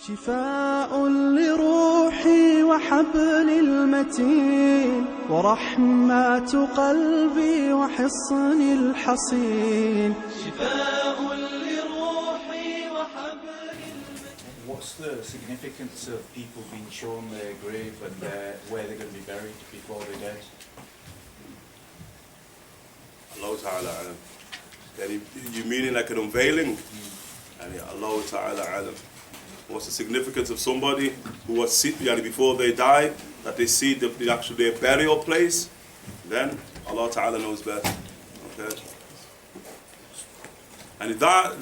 شفاء لروحي وحبل المتين ورحمة قلبي وحصن الحصين شفاء لروحي وحبل المتين. What's the significance of people being shown their grave and where they're going to be buried before they're dead? Allah Ta'ala alam. You meaning like an unveiling? Allah Ta'ala alam. What's the significance of somebody who was before they die, that they see their burial place? Then Allah Ta'ala knows best. Okay. And Allah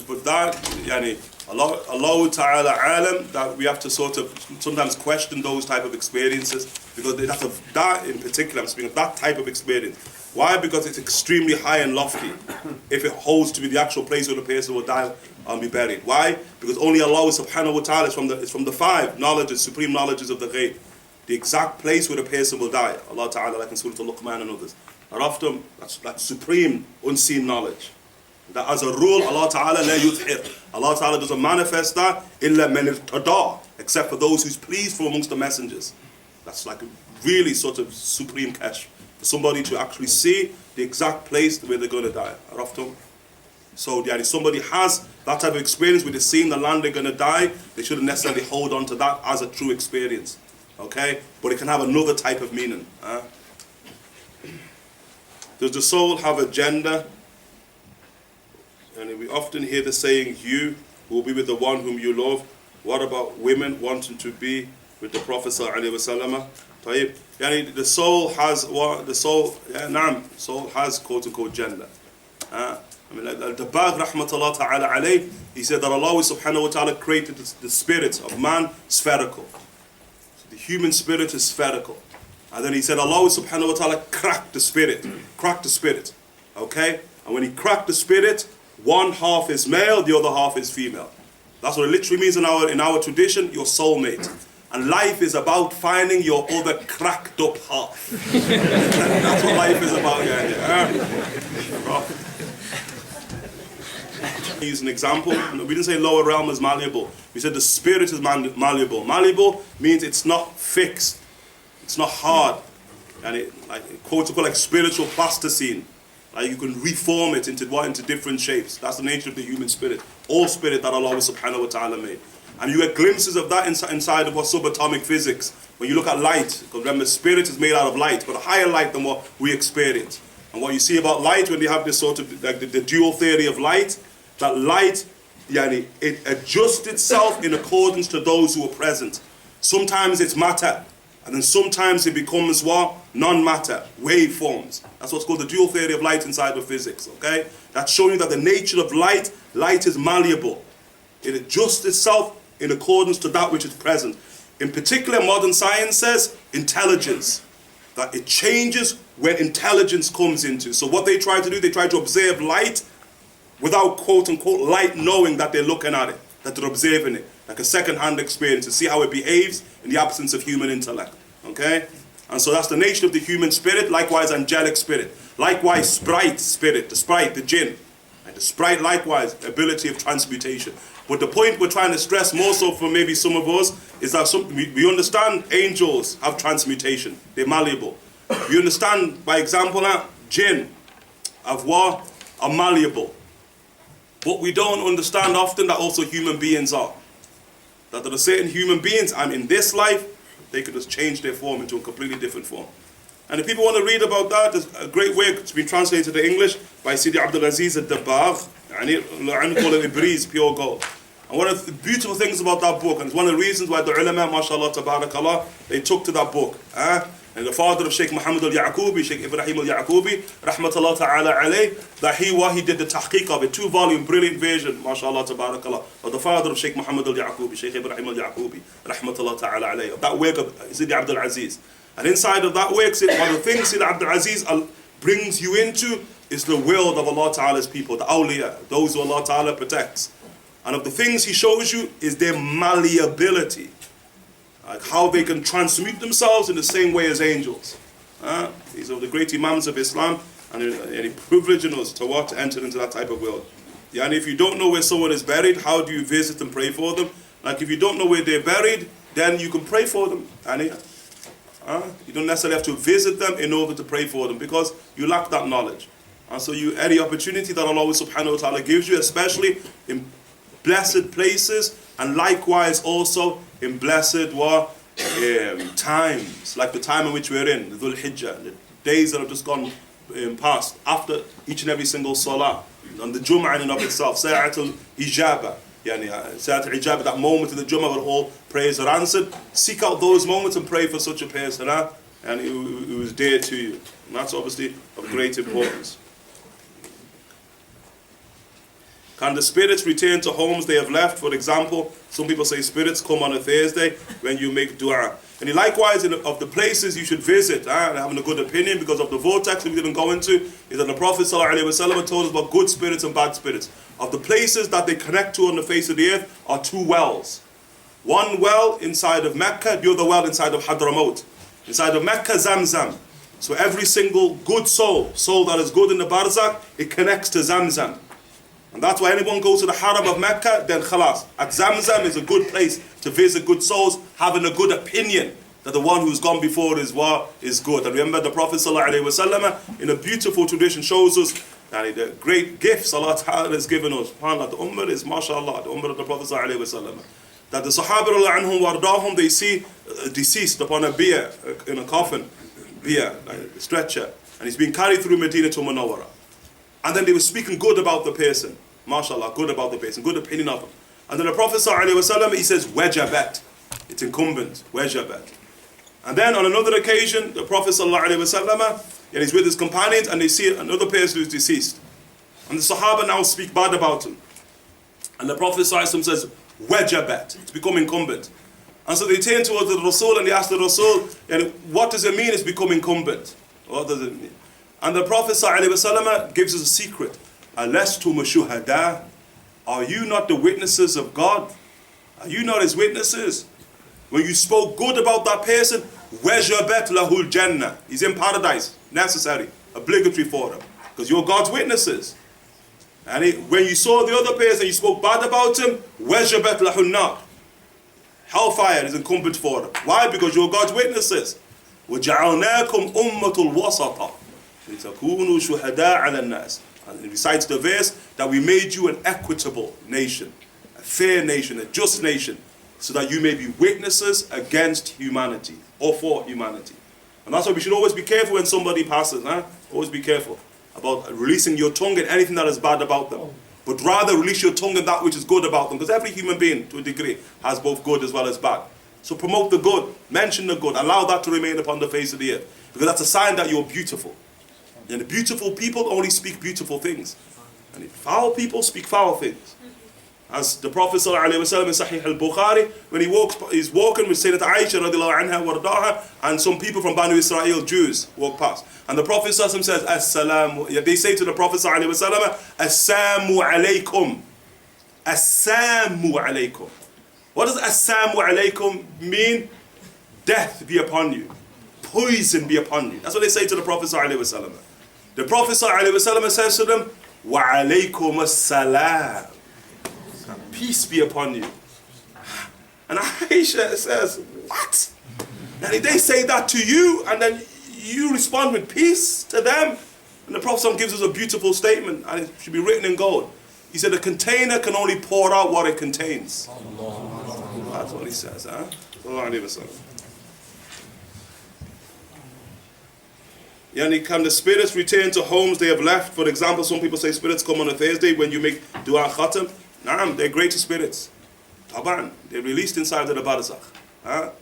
Ta'ala alam, that we have to sort of sometimes question those type of experiences, because that in particular, I'm speaking of that type of experience. Why? Because it's extremely high and lofty if it holds to be the actual place where the person will die and be buried. Why? Because only Allah subhanahu wa ta'ala is from the five knowledges, supreme knowledges of the ghaib. The exact place where the person will die. Allah Ta'ala, like in Surah Al-Luqman and others. Araftum, that's supreme unseen knowledge. That as a rule, Allah Ta'ala la yudhir. Allah Ta'ala doesn't manifest that illa man irtada, except for those who's pleased from amongst the messengers. That's like a really sort of supreme catch. For somebody to actually see the exact place where they're going to die. Araftum. So if somebody has that type of experience where they're seeing the land they're going to die, they shouldn't necessarily hold on to that as a true experience. Okay? But it can have another type of meaning. Does the soul have a gender? And we often hear the saying, you will be with the one whom you love. What about women wanting to be with the Prophet ﷺ? The soul has what? The soul has quote unquote gender. Al-Dabbagh rahmatullah ta'ala alayh, he said that Allah subhanahu wa ta'ala created the spirit of man spherical. So the human spirit is spherical. And then he said Allah subhanahu wa ta'ala cracked the spirit. Okay? And when he cracked the spirit, one half is male, the other half is female. That's what it literally means in our tradition, your soulmate. And life is about finding your other cracked up half. That's what life is about. Use an example. We didn't say lower realm is malleable. We said the spirit is malleable. Malleable means it's not fixed. It's not hard. And it, like quote unquote, like spiritual plasticine. Like you can reform it into different shapes. That's the nature of the human spirit. All spirit that Allah subhanahu wa ta'ala made. And you get glimpses of that inside of what subatomic physics. When you look at light, because remember, spirit is made out of light, but a higher light than what we experience. And what you see about light, when you have this sort of, like the dual theory of light, that light, it adjusts itself in accordance to those who are present. Sometimes it's matter, and then sometimes it becomes what? Non-matter, waveforms. That's what's called the dual theory of light inside of physics, okay? That's showing you that the nature of light is malleable. It adjusts itself in accordance to that which is present. In particular, modern science says intelligence. That it changes when intelligence comes into. So what they try to do, they try to observe light without quote-unquote light knowing that they're looking at it, that they're observing it, like a second-hand experience to see how it behaves in the absence of human intellect. Okay? And so that's the nature of the human spirit, likewise angelic spirit. Likewise sprite spirit, the jinn. And the sprite likewise, ability of transmutation. But the point we're trying to stress more so for maybe some of us is that we understand angels have transmutation. They're malleable. We understand, by example, now, jinn of what? Are malleable. But we don't understand often that also human beings are. That there are certain human beings, and in this life, they could just change their form into a completely different form. And if people want to read about that, there's a great way. It's been translated to English by Sidi Abdul Aziz al-Dabbagh, and called it Ibris, Pure Gold. And one of the beautiful things about that book, and it's one of the reasons why the ulama, mashallah, tabarakallah, they took to that book. And the father of Sheikh Muhammad al-Ya'qubi, Sheikh Ibrahim al-Ya'qubi, rahmatullah ta'ala alayh, that he did the tahqiq of it, 2-volume, brilliant version, mashallah, tabarakallah, of the father of Sheikh Muhammad al-Ya'qubi, Sheikh Ibrahim al-Ya'qubi, rahmatullah ta'ala alayh, of that work of Sidi Abdul Aziz. And inside of that work, one of the things Sidi Abdul Aziz brings you into is the world of Allah Ta'ala's people, the awliya, those who Allah Ta'ala protects. And of the things he shows you is their malleability. Like how they can transmute themselves in the same way as angels. These are the great imams of Islam, and any privilege in us to enter into that type of world. And if you don't know where someone is buried, how do you visit and pray for them? Like if you don't know where they're buried, then you can pray for them. And you don't necessarily have to visit them in order to pray for them because you lack that knowledge. And so any opportunity that Allah subhanahu wa ta'ala gives you, especially in blessed places, and likewise also in blessed times, like the time in which we're in, the Dhul Hijjah, the days that have just gone past, after each and every single salah, and the Jum'ah in and of itself, Sa'atul Ijaba, Sa'atul Ijaba, that moment in the Jum'ah where all prayers are answered. Seek out those moments and pray for such a person, and it was dear to you. And that's obviously of great importance. Can the spirits return to homes they have left? For example, some people say spirits come on a Thursday when you make dua. And likewise, of the places you should visit, and having a good opinion because of the vortex we didn't go into, is that the Prophet ﷺ told us about good spirits and bad spirits. Of the places that they connect to on the face of the earth are two wells. One well inside of Mecca, the other well inside of Hadramaut. Inside of Mecca, Zamzam. So every single good soul that is good in the Barzakh, it connects to Zamzam. And that's why anyone goes to the Haram of Mecca, then khalas. At Zamzam is a good place to visit good souls, having a good opinion that the one who's gone before is good. And remember the Prophet ﷺ in a beautiful tradition shows us the great gifts Allah Ta'ala has given us. SubhanAllah, the Ummah is, mashallah, the Ummah of the Prophet ﷺ. That the Sahaba anhum wardahum, they see deceased upon a bier, in a coffin, bier, like a stretcher. And he's being carried through Medina to Munawwara. And then they were speaking good about the person. MashaAllah, good about the person, good opinion of him. And then the Prophet ﷺ, he says, wajabat. It's incumbent, wajabat. And then on another occasion, the Prophet ﷺ, he's with his companions and they see another person who's deceased. And the Sahaba now speak bad about him. And the Prophet ﷺ says, wajabat. It's become incumbent. And so they turn towards the Rasul and they ask the Rasul, what does it mean it's become incumbent? What does it mean? And the Prophet ﷺ gives us a secret. Alastum shuhada? Are you not the witnesses of God? Are you not his witnesses? When you spoke good about that person, wajabat lahul jannah. He's in paradise. Necessary. Obligatory for him. Because you're God's witnesses. And when you saw the other person, you spoke bad about him, wajabat lahul nar. Hellfire is incumbent for him. Why? Because you're God's witnesses. وَجَعَلْنَاكُمْ أُمَّةُ الْوَسَطَ لِتَكُونُوا شُهَدَاءَ عَلَى النَّاسِ. And it recites the verse that we made you an equitable nation, a fair nation, a just nation, so that you may be witnesses against humanity or for humanity. And that's why we should always be careful when somebody passes. Always be careful about releasing your tongue in anything that is bad about them. But rather release your tongue in that which is good about them. Because every human being, to a degree, has both good as well as bad. So promote the good, mention the good, allow that to remain upon the face of the earth. Because that's a sign that you're beautiful. And the beautiful people only speak beautiful things. And the foul people speak foul things. As the Prophet ﷺ in Sahih al-Bukhari, when he's walking with Sayyidat Aisha radiallahu anha wardaha, and some people from Banu Israel, Jews, walk past. And the Prophet ﷺ says, As-salamu, they say to the Prophet ﷺ, As-samu alaykum. As-samu alaykum. What does As-samu alaykum mean? Death be upon you. Poison be upon you. That's what they say to the Prophet ﷺ. The Prophet ﷺ says to them, Wa alaykum as-salam. Peace be upon you. And Aisha says, what? And they say that to you, and then you respond with peace to them. And the Prophet gives us a beautiful statement, and it should be written in gold. He said, a container can only pour out what it contains. That's what he says. Can the spirits return to homes they have left? For example, some people say spirits come on a Thursday when you make dua khatam. Naam, they're greater spirits. Taban, they're released inside of the barzakh.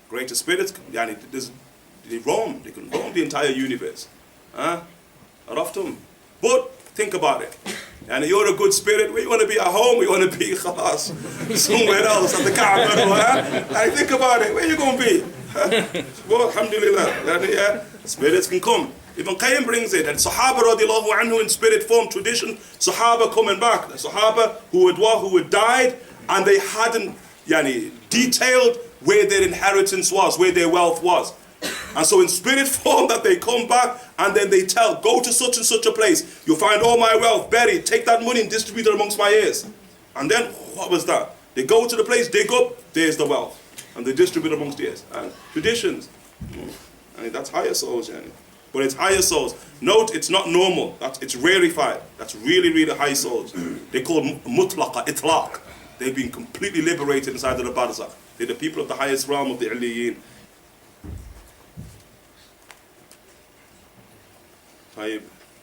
Greater spirits, they roam. They can roam the entire universe. Araftum. But think about it. And you're a good spirit. Where you want to be at home? Where you want to be khalas, somewhere else at the Kaaba. And think about it. Where you going to be? Well, alhamdulillah. Spirits can come. Ibn Qayyim brings it, and Sahaba radiallahu anhu in spirit form tradition, Sahaba coming back, the Sahaba who had died, and they hadn't detailed where their inheritance was, where their wealth was. And so in spirit form that they come back, and then they tell, go to such and such a place, you'll find all my wealth buried, take that money and distribute it amongst my heirs. And then, what was that? They go to the place, dig up, there's the wealth. And they distribute amongst the heirs. And traditions. And that's higher souls, yani. But it's higher souls. Note, it's not normal. It's rarefied. That's really, really high souls. They call mutlaqa, itlaq. They've been completely liberated inside of the barzakh. They're the people of the highest realm of the Iliyin.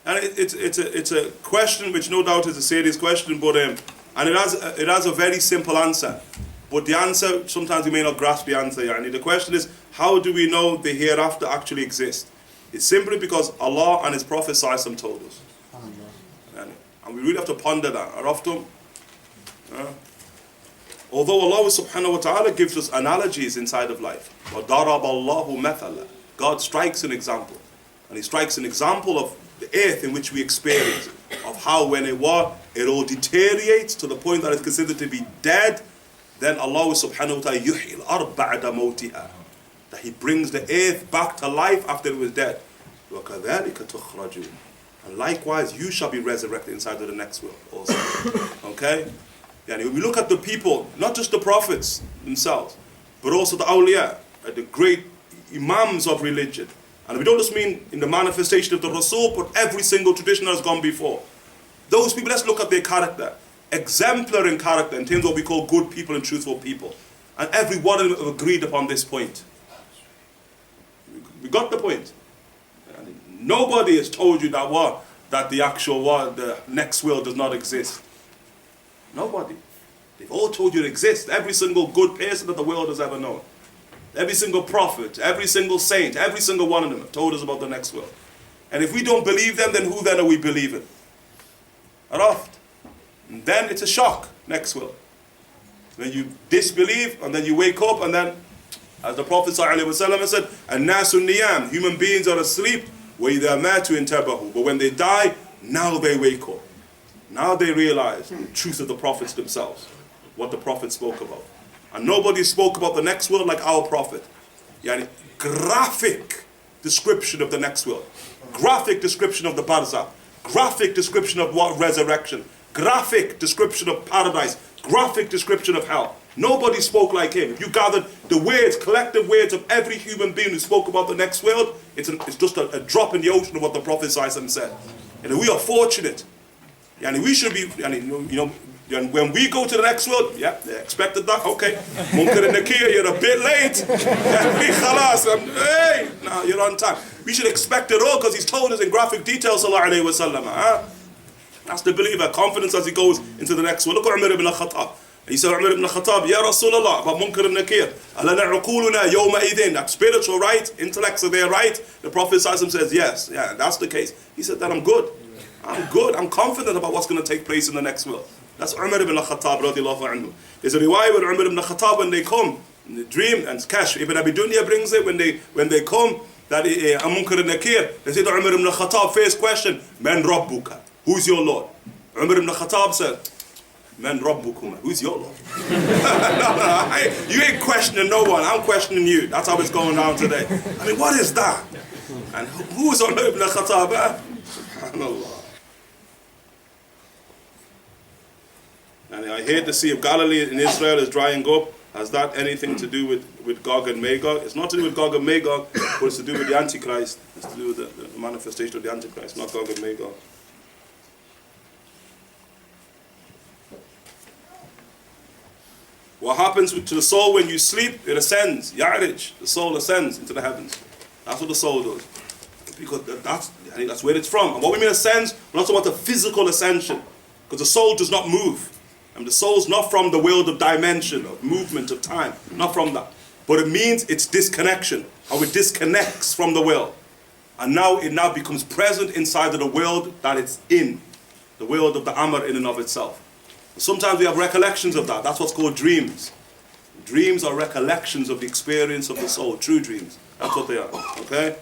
And it's a question which no doubt is a serious question, but and it has a very simple answer. But the answer, sometimes we may not grasp the answer. Yani. The question is, how do we know the hereafter actually exists? It's simply because Allah and His Prophet ﷺ told us. And we really have to ponder that. Although Allah subhanahu wa ta'ala gives us analogies inside of life. وَضَرَبَ اللَّهُ مَثَلًا. God strikes an example. And He strikes an example of the earth in which we experience. Of how when it all deteriorates to the point that it's considered to be dead. Then Allah subhanahu wa ta'ala يُحْيِي الْأَرْضَ بَعْدَ مَوْتِهَا. That He brings the earth back to life after it was dead. وَكَذَلِكَ تُخْرَجُونَ. And likewise, you shall be resurrected inside of the next world also. Okay? Yani when we look at the people, not just the prophets themselves, but also the awliya, the great imams of religion. And we don't just mean in the manifestation of the Rasul, but every single tradition that has gone before. Those people, let's look at their character. Exemplary in character in terms of what we call good people and truthful people. And every one of them have agreed upon this point. We got the point. Nobody has told you that the actual the next world does not exist. Nobody. They've all told you it exists. Every single good person that the world has ever known. Every single prophet, every single saint, every single one of them have told us about the next world. And if we don't believe them, then who then are we believing? Araft. And then it's a shock, next world. When you disbelieve, and then you wake up, and then, as the Prophet ﷺ said, النَّاسُ النِّيَامِ. Human beings are asleep, وَإِذَا مَاتُوا انْتَبَهُوا. But when they die, now they wake up. Now they realize the truth of the prophets themselves, what the prophets spoke about. And nobody spoke about the next world like our prophet. Yani, graphic description of the next world. Graphic description of the barzakh. Graphic description of what resurrection. Graphic description of paradise. Graphic description of hell. Nobody spoke like him. If you gathered the words, collective words of every human being who spoke about the next world, it's just a drop in the ocean of what the Prophet said. And we are fortunate. Yani we should be, when we go to the next world, yeah, they expected that, okay. Munkar and Nakir, you're a bit late. Hey, no, you're on time. We should expect it all because He's told us in graphic detail, sallallahu alayhi wa sallam. That's the believer, confidence as he goes into the next world. Look at Umar ibn al-Khattab. He said, Umar ibn al-Khattab, Ya Rasulullah, about Munkar and Nakir. Alana uquluna yawma idhin. That spiritual right, intellects are there right. The Prophet says, yes, yeah, that's the case. He said that I'm good. I'm confident about what's going to take place in the next world. That's Umar ibn al-Khattab radiallahu anhu. There's a riwayah with Umar ibn al-Khattab when they come, in the dream, and Kash ibn Abi Dunya brings it, when they come, that Munkar and Nakir, they say to Umar ibn al-Khattab, first question, Man Rabbuka? Who's your Lord? Umar ibn al-Khattab said, Man Rabbukuma? Who's your Lord? You ain't questioning no one, I'm questioning you. That's how it's going down today. I mean, what is that? And who is Umar ibn al-Khattab? Subhanallah. And I hear the Sea of Galilee in Israel is drying up. Has that anything to do with Gog and Magog? It's not to do with Gog and Magog, but it's to do with the Antichrist. It's to do with the manifestation of the Antichrist, not Gog and Magog. What happens to the soul when you sleep? It ascends. Ya'rij. The soul ascends into the heavens. That's what the soul does. Because that's where it's from. And what we mean ascends, we're not talking about the physical ascension. Because the soul does not move. And the soul's not from the world of dimension, of movement, of time. Not from that. But it means it's disconnection. How it disconnects from the world. And now it becomes present inside of the world that it's in. The world of the Amr in and of itself. Sometimes we have recollections of that. That's what's called dreams. Dreams are recollections of the experience of the soul. True dreams. That's what they are. Okay?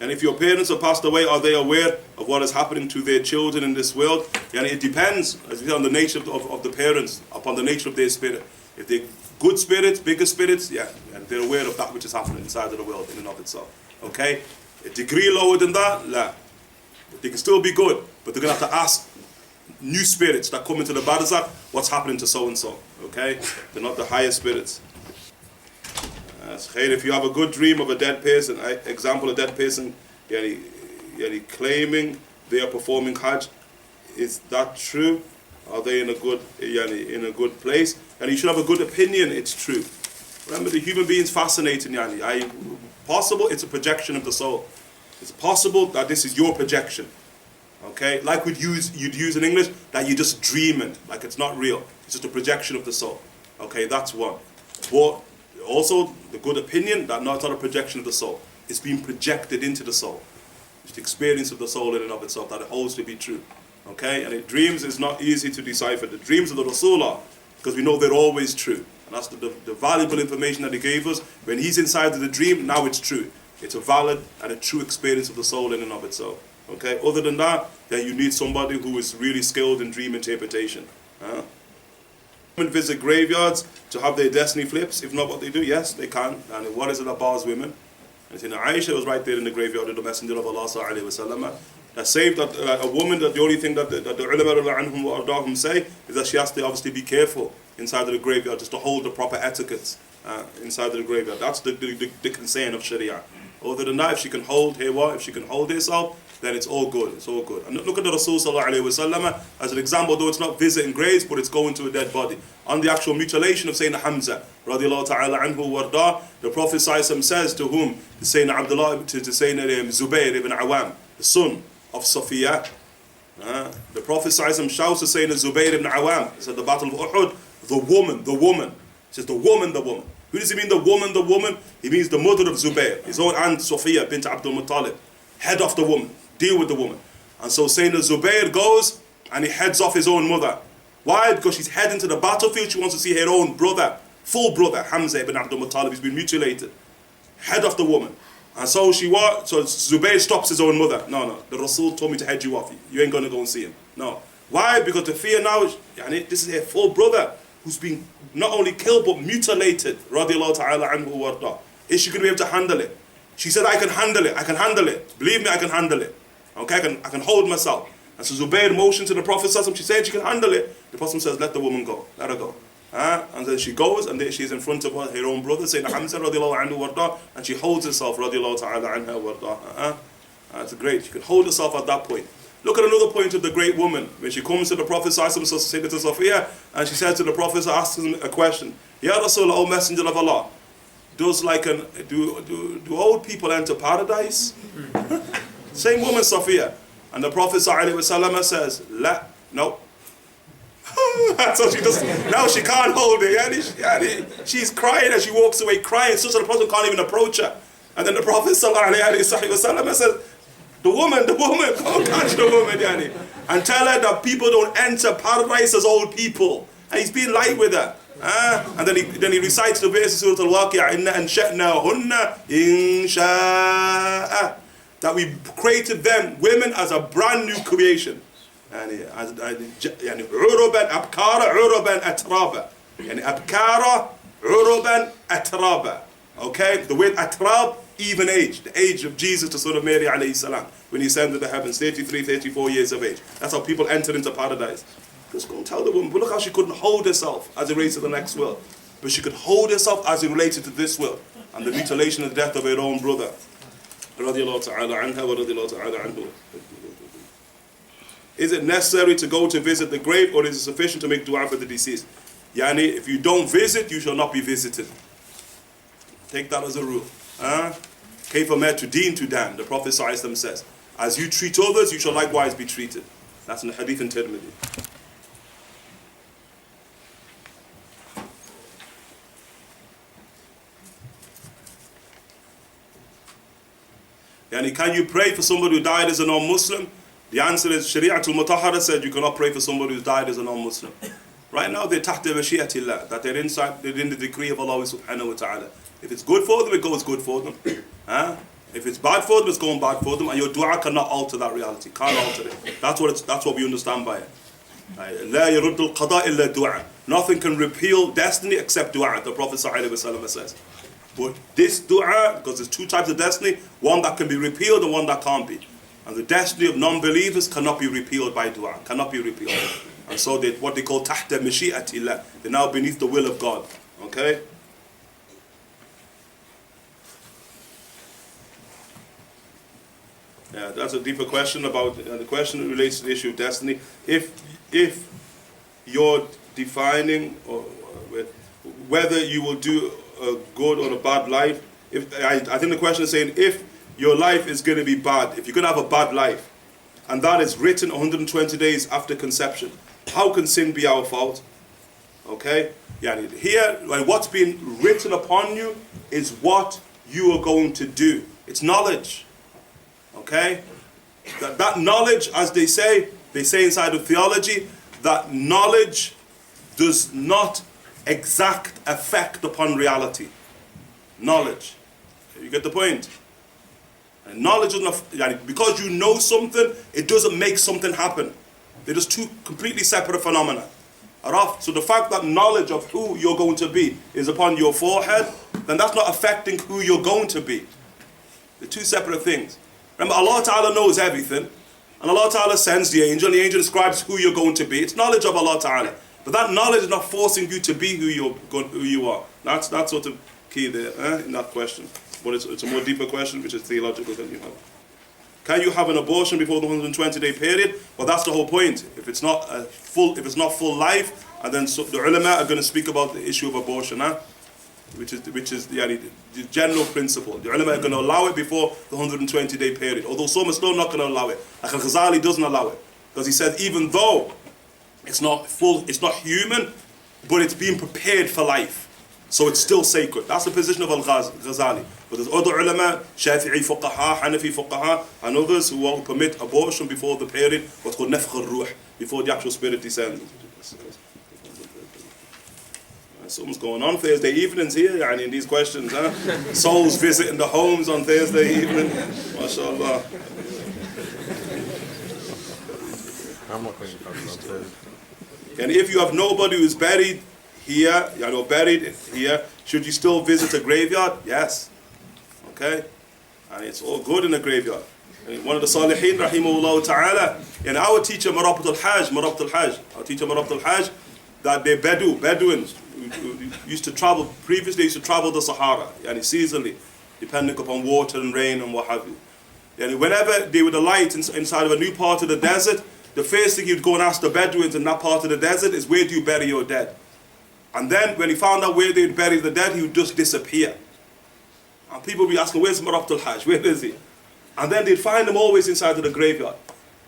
And if your parents have passed away, are they aware of what is happening to their children in this world? And it depends, as we say, on the nature of the parents, upon the nature of their spirit. If they're good spirits, bigger spirits, yeah, and they're aware of that which is happening inside of the world in and of itself. Okay? A degree lower than that, la. They can still be good, but they're going to have to ask new spirits that come into the barzakh, what's happening to so-and-so, okay? They're not the higher spirits. If you have a good dream of a dead person, example, a dead person, claiming they are performing hajj, is that true? Are they in a good place? And you should have a good opinion it's true. Remember, the human being is fascinating. Possible it's a projection of the soul. It's possible that this is your projection. Okay, like you'd use in English, that you're just dreaming, like it's not real. It's just a projection of the soul. Okay, that's one. But also the good opinion that it's not a projection of the soul. It's being projected into the soul. It's the experience of the soul in and of itself that it holds to be true. Okay, and dreams is not easy to decipher. The dreams of the Rasul are, because we know they're always true. And that's the valuable information that he gave us. When he's inside of the dream, now it's true. It's a valid and a true experience of the soul in and of itself. Okay, other than that, then you need somebody who is really skilled in dream interpretation. Women visit graveyards to have their destiny flips. If not what they do, yes, they can. And what is it that bars women? And Aisha was right there in the graveyard of the Messenger of Allah sallallahu alaihi wasallam. That saved that a woman, that the only thing that the ulama say is that she has to obviously be careful inside of the graveyard, just to hold the proper etiquettes inside of the graveyard. That's the concern of Sharia. Other than that, if she can hold herself, then it's all good. It's all good. And look at the Rasul sallallahu alaihi wasallam as an example, though it's not visiting graves, but it's going to a dead body. On the actual mutilation of Sayyidina Hamza, radiallahu ta'ala anhu warda, the Prophet sallallahu says to whom? To Sayyidina Abdullah, to Sayyidina Zubayr ibn Awam, the son of Safiya. The Prophet sallallahu shouts to Sayyidina Zubayr ibn Awam, it's at the Battle of Uhud, the woman. He says the woman. Who does he mean the woman? He means the mother of Zubayr, his own aunt Safiya bint Abdul Muttalib. Head off the woman. Deal with the woman. And so Sayyidina Zubayr goes and he heads off his own mother. Why? Because she's heading to the battlefield. She wants to see her own brother, full brother, Hamza ibn Abdul Muttalib. He's been mutilated. Head off the woman. And so Zubayr stops his own mother. No. The Rasul told me to head you off. You ain't going to go and see him. No. Why? Because the fear now, this is her full brother who's been not only killed but mutilated. Radiallahu ta'ala anhu warda. Is she going to be able to handle it? She said, I can handle it. Believe me, I can handle it. Okay, I can hold myself. And so Zubayr motioned to the Prophet, she said she can handle it. The Prophet says, let the woman go. Let her go. And then she goes, and there she is in front of her own brother, Sayyidina Hamza radiallahu anhu warda, and she holds herself radiallahu ta'ala anha warda. That's great. She can hold herself at that point. Look at another point of the great woman. When she comes to the Prophet, Sayyidina Safiya, and she says to the Prophet, asks him a question. Ya Rasul, O Messenger of Allah, do old people enter paradise? Same woman, Safiya. And the Prophet ﷺ says, no. So she does. Now she can't hold it. She's crying as she walks away, crying, so the Prophet can't even approach her. And then the Prophet ﷺ says, the woman, don't catch the woman, and tell her that people don't enter paradise as old people. And he's being light with her. And then he recites the verse of Surah Al-Waqi'ah, Inna ansha'nahunna insha'a, that we created them, women, as a brand new creation. عُرُبًا أَبْكَارًا عُرُبًا أَتْرَابًا. أَبْكَارًا عُرُبًا أَتْرَابًا. Okay, the word atrab, even age, the age of Jesus, the son of Mary alayhi salam, when he ascended to the heavens, 33, 34 years of age. That's how people entered into paradise. Just go and tell the woman, but look how she couldn't hold herself as it relates to the next world. But she could hold herself as it related to this world, and the mutilation and death of her own brother. Radiallahu ta'ala anha wa radiallahu ta'ala anhu. Is it necessary to go to visit the grave, or is it sufficient to make dua for the deceased? If you don't visit, you shall not be visited. Take that as a rule. Kayfa ma tudin tudan. The Prophet ﷺ says, as you treat others, you shall likewise be treated. That's in the hadith in Tirmidhi. Can you pray for somebody who died as a non-Muslim? The answer is, Shari'atul Mutahhara said you cannot pray for somebody who died as a non-Muslim. Right now they're tahta mashi'atillah, that they're in the decree of Allah subhanahu wa ta'ala. If it's good for them, it goes good for them. If it's bad for them, it's going bad for them, and your dua cannot alter that reality. Can't alter it. That's what we understand by it. لا يرد القضاء إلا دعاء. Nothing can repeal destiny except dua, the Prophet ﷺ says. But this dua, because there's two types of destiny, one that can be repealed and one that can't be. And the destiny of non-believers cannot be repealed by dua, cannot be repealed. And so what they call tahta mashi'atillah, they're now beneath the will of God. Okay? Yeah, that's a deeper question about, the question relates to the issue of destiny. If you're defining whether you will do a good or a bad life, I think the question is saying if your life is going to be bad, if you're going to have a bad life, and that is written 120 days after conception, how can sin be our fault? Okay? Yeah, here, like, what's being written upon you is what you are going to do. It's knowledge. Okay? That knowledge, as they say inside of theology, that knowledge does not exact effect upon reality. Knowledge. You get the point? And knowledge doesn't, because you know something, it doesn't make something happen. They're just two completely separate phenomena. So the fact that knowledge of who you're going to be is upon your forehead, then that's not affecting who you're going to be. They're two separate things. Remember, Allah Ta'ala knows everything, and Allah Ta'ala sends the angel describes who you're going to be. It's knowledge of Allah Ta'ala. But that knowledge is not forcing you to be who you are. That's sort of key there in that question. But it's a more deeper question, which is theological than you have. Can you have an abortion before the 120-day period? Well, that's the whole point. If it's not full life, and then the ulama are going to speak about the issue of abortion, which is the general principle. The ulama are going to allow it before the 120-day period, although some are still not going to allow it. Like Al-Ghazali doesn't allow it, because he said even though it's not human, but it's being prepared for life, so it's still sacred. That's the position of Al-Ghazali. But there's other ulama, Shafi'i fuqaha, Hanafi fuqaha, and others who will permit abortion before the period, what's called nafkh al-ruh, before the actual spirit descends. Something's going on Thursday evenings here, in these questions, Souls visiting the homes on Thursday evening. MashaAllah. And if you have nobody who's buried here, should you still visit a graveyard? Yes. Okay? And it's all good in a graveyard. And one of the Salihin, rahimahullah ta'ala, and our teacher, Marabat al-Hajj, our teacher Marabat al-Hajj, that they're Bedouins, who used to travel, previously used to travel the Sahara, seasonally, depending upon water and rain and what have you. And whenever they would alight inside of a new part of the desert, the first thing he'd go and ask the Bedouins in that part of the desert is, where do you bury your dead? And then when he found out where they'd bury the dead, he would just disappear. And people would be asking, where's Marabat al-Hajj? Where is he? And then they'd find him always inside of the graveyard.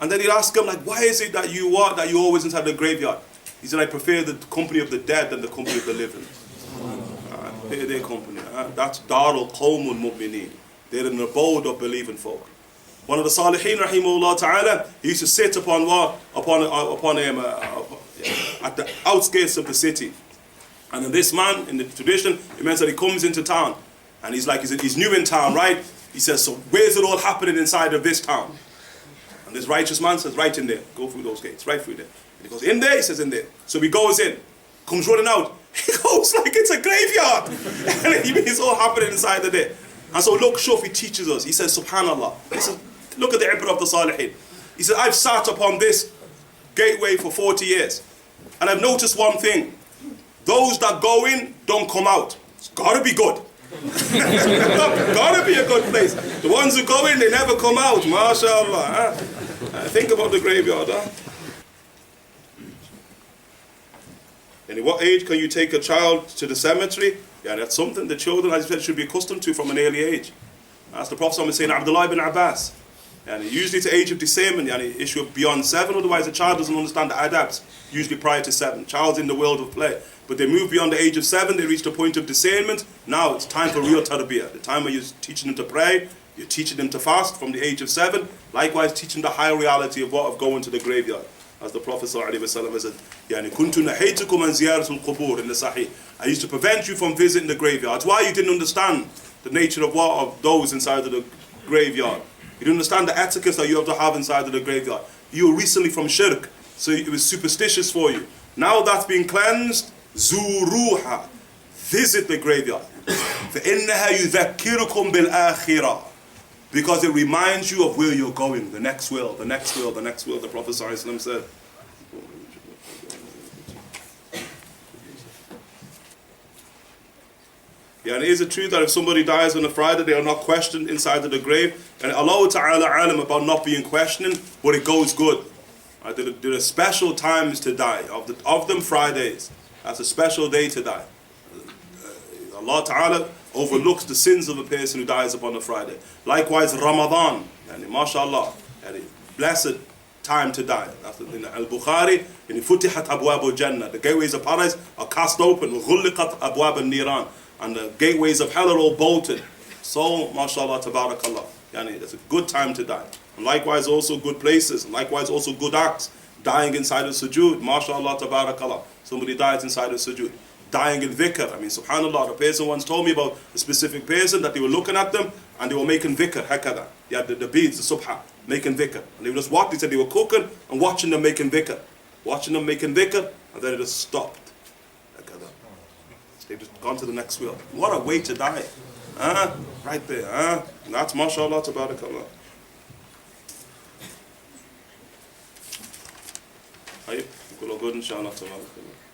And then he'd ask him, why is it that you're always inside the graveyard? He said, I prefer the company of the dead than the company of the living. Their company. That's Darul Qawmul Mu'mineen. They're an abode of believing folk. One of the Salihin, rahimahullah ta'ala, he used to sit at the outskirts of the city. And then this man, in the tradition, it means that he comes into town. And he's new in town, right? He says, so where's it all happening inside of this town? And this righteous man says, right in there. Go through those gates, right through there. And he goes, in there? He says, in there. So he goes in, comes running out. He goes like it's a graveyard. And it's all happening inside of there. And so look, Shuf, he teaches us. He says, subhanallah. He says, look at the ibrah of the Salihin. He said, I've sat upon this gateway for 40 years. And I've noticed one thing. Those that go in don't come out. It's got to be good. Got to be a good place. The ones who go in, they never come out. MashaAllah. Think about the graveyard. And at what age can you take a child to the cemetery? Yeah, that's something the children, as I said, should be accustomed to from an early age. As the Prophet was saying, Abdullah ibn Abbas. And usually to age of discernment, issue of beyond 7, otherwise a child doesn't understand the adabs, usually prior to 7. Child's in the world of play. But they move beyond the age of 7, they reach the point of discernment. Now it's time for real tarbiyah. The time where you're teaching them to pray, you're teaching them to fast from the age of 7. Likewise, teaching the higher reality of going to the graveyard. As the Prophet ﷺ said, كُنْتُ نَحَيْتُكُمْ عَنْ زِيَارَةِ الْقُبُورِ in the Sahih. I used to prevent you from visiting the graveyard. That's why you didn't understand the nature of those inside of the graveyard. You didn't understand the etiquette that you have to have inside of the graveyard. You were recently from shirk, so it was superstitious for you. Now that's been cleansed, زُورُوهَا, visit the graveyard. فَإِنَّهَا يُذَكِّرُكُمْ بِالْآخِرَةِ. Because it reminds you of where you're going, the next will, the next will, the next will, the Prophet ﷺ said. Yeah, and it is a truth that if somebody dies on a Friday, they are not questioned inside of the grave. And Allah Ta'ala alam about not being questioned, but it goes good. Right? There are special times to die. Of them Fridays. That's a special day to die. Allah Ta'ala overlooks the sins of a person who dies upon a Friday. Likewise Ramadan. Yani, mashallah. Yani, blessed time to die. That's in Al-Bukhari, in Futihat Abwab al-Jannah. The gateways of paradise are cast open. Ghulliqat Abwab al-Niran. And the gateways of hell are all bolted. So, mashallah, tabarakallah. Yani, it's a good time to die. And likewise also good places. And likewise also good acts. Dying inside of sujood. Mashallah, tabarakallah. Somebody dies inside of sujood. Dying in dhikr. I mean, subhanallah, a person once told me about a specific person that they were looking at them and they were making dhikr, hakada. They had the beads, the subha, making dhikr. And they were just watching, they said they were cooking and watching them making dhikr. Watching them making dhikr, and then it just stopped. They've just gone to the next wheel. What a way to die. Right there. That's mashallah, tabarakallah. Good, inshallah, tabarakallah.